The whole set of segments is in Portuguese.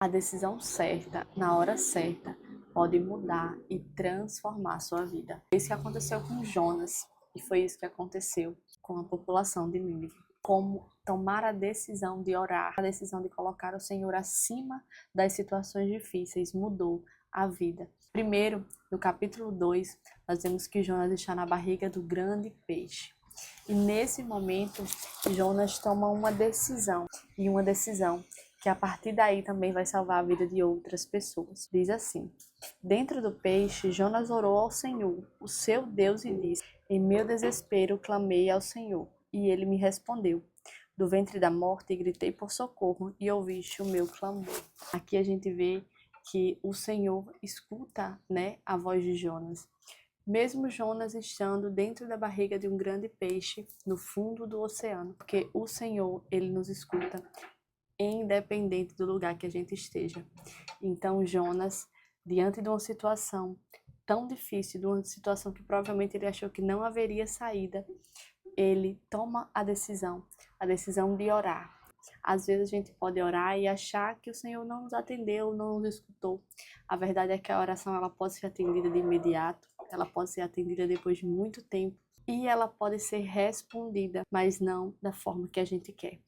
A decisão certa, na hora certa, pode mudar e transformar a sua vida. Foi isso que aconteceu com Jonas e foi isso que aconteceu com a população de Nínive. Como tomar a decisão de orar, a decisão de colocar o Senhor acima das situações difíceis mudou a vida. Primeiro, no capítulo 2, nós vemos que Jonas está na barriga do grande peixe. E nesse momento, Jonas toma uma decisão, e uma decisão que a partir daí também vai salvar a vida de outras pessoas. Diz assim: dentro do peixe, Jonas orou ao Senhor, o seu Deus, e disse: em meu desespero clamei ao Senhor, e ele me respondeu. Do ventre da morte gritei por socorro, e ouviste o meu clamor. Aqui a gente vê que o Senhor escuta, a voz de Jonas. Mesmo Jonas estando dentro da barriga de um grande peixe no fundo do oceano, porque o Senhor, ele nos escuta, independente do lugar que a gente esteja. Então Jonas, diante de uma situação tão difícil, de uma situação que provavelmente ele achou que não haveria saída, ele toma a decisão de orar. Às vezes a gente pode orar e achar que o Senhor não nos atendeu, não nos escutou. A verdade é que a oração ela pode ser atendida de imediato, ela pode ser atendida depois de muito tempo e ela pode ser respondida, mas não da forma que a gente quer.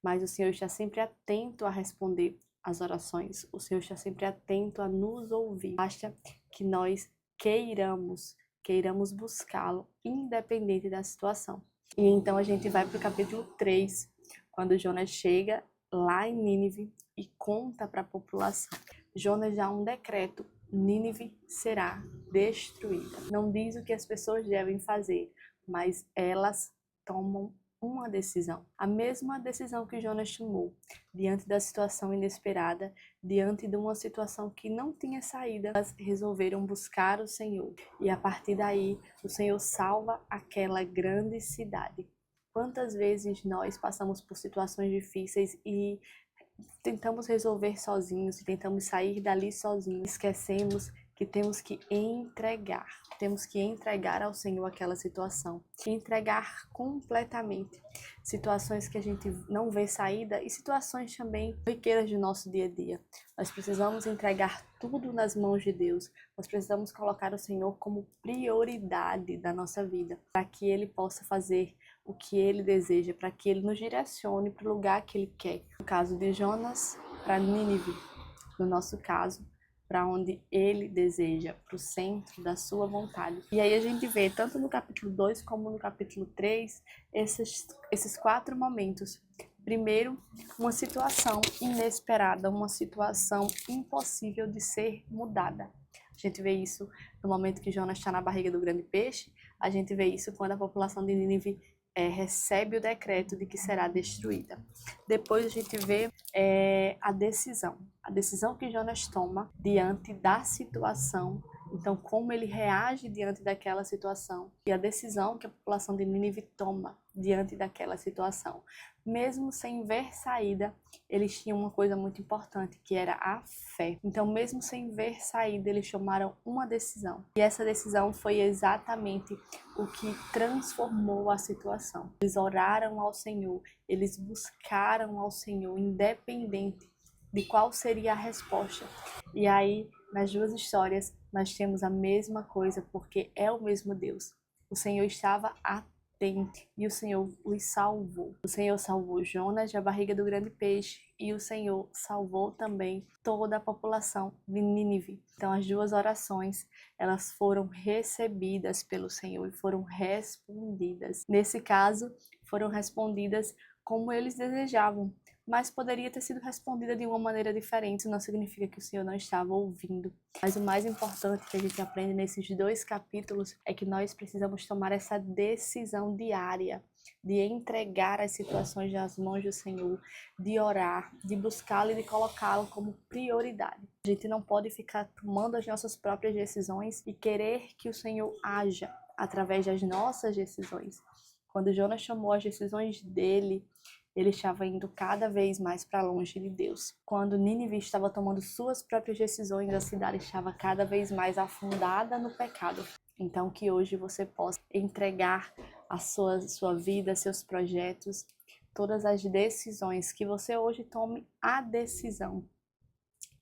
Mas o Senhor está sempre atento a responder as orações, o Senhor está sempre atento a nos ouvir. Basta que nós queiramos buscá-lo, independente da situação. E então a gente vai para o capítulo 3, quando Jonas chega lá em Nínive e conta para a população. Jonas dá um decreto: Nínive será destruída. Não diz o que as pessoas devem fazer, mas elas tomam uma decisão. A mesma decisão que Jonas tomou diante da situação inesperada, diante de uma situação que não tinha saída, elas resolveram buscar o Senhor. E a partir daí, o Senhor salva aquela grande cidade. Quantas vezes nós passamos por situações difíceis e tentamos resolver sozinhos, e tentamos sair dali sozinhos, esquecemos que temos que entregar ao Senhor aquela situação, entregar completamente. Situações que a gente não vê saída e situações também corriqueiras do nosso dia a dia. Nós precisamos entregar tudo nas mãos de Deus, nós precisamos colocar o Senhor como prioridade da nossa vida, para que Ele possa fazer o que Ele deseja, para que Ele nos direcione para o lugar que Ele quer. No caso de Jonas, para Nínive. No nosso caso, para onde Ele deseja, para o centro da sua vontade. E aí a gente vê, tanto no capítulo 2 como no capítulo 3, esses 4 momentos. Primeiro, uma situação inesperada, uma situação impossível de ser mudada. A gente vê isso no momento que Jonas está na barriga do grande peixe, a gente vê isso quando a população de Nínive recebe o decreto de que será destruída. Depois a gente vê a decisão que Jonas toma diante da situação, então como ele reage diante daquela situação e a decisão que a população de Nínive toma diante daquela situação. Mesmo sem ver saída, eles tinham uma coisa muito importante, que era a fé. Então, mesmo sem ver saída, eles tomaram uma decisão. E essa decisão foi exatamente o que transformou a situação. Eles oraram ao Senhor, eles buscaram ao Senhor, independente de qual seria a resposta. E aí, nas duas histórias, nós temos a mesma coisa, porque é o mesmo Deus. O Senhor estava atento e o Senhor os salvou. O Senhor salvou Jonas da barriga do grande peixe e o Senhor salvou também toda a população de Nínive. Então as duas orações, elas foram recebidas pelo Senhor e foram respondidas. Nesse caso, foram respondidas como eles desejavam, mas poderia ter sido respondida de uma maneira diferente. Isso não significa que o Senhor não estava ouvindo. Mas o mais importante que a gente aprende nesses 2 capítulos é que nós precisamos tomar essa decisão diária de entregar as situações nas mãos do Senhor, de orar, de buscá-lo e de colocá-lo como prioridade. A gente não pode ficar tomando as nossas próprias decisões e querer que o Senhor haja através das nossas decisões. Quando Jonas tomou as decisões dele, ele estava indo cada vez mais para longe de Deus. Quando Nínive estava tomando suas próprias decisões, a cidade estava cada vez mais afundada no pecado. Então que hoje você possa entregar a sua vida, seus projetos, todas as decisões, que você hoje tome a decisão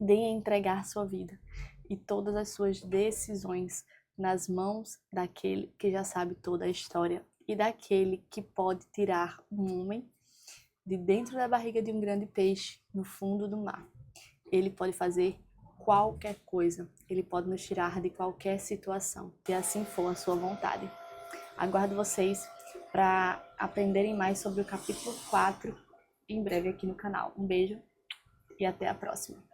Deem a entregar sua vida e todas as suas decisões nas mãos daquele que já sabe toda a história e daquele que pode tirar um homem de dentro da barriga de um grande peixe no fundo do mar. Ele pode fazer qualquer coisa, ele pode nos tirar de qualquer situação, se assim for a sua vontade. Aguardo vocês para aprenderem mais sobre o capítulo 4 em breve aqui no canal. Um beijo e até a próxima.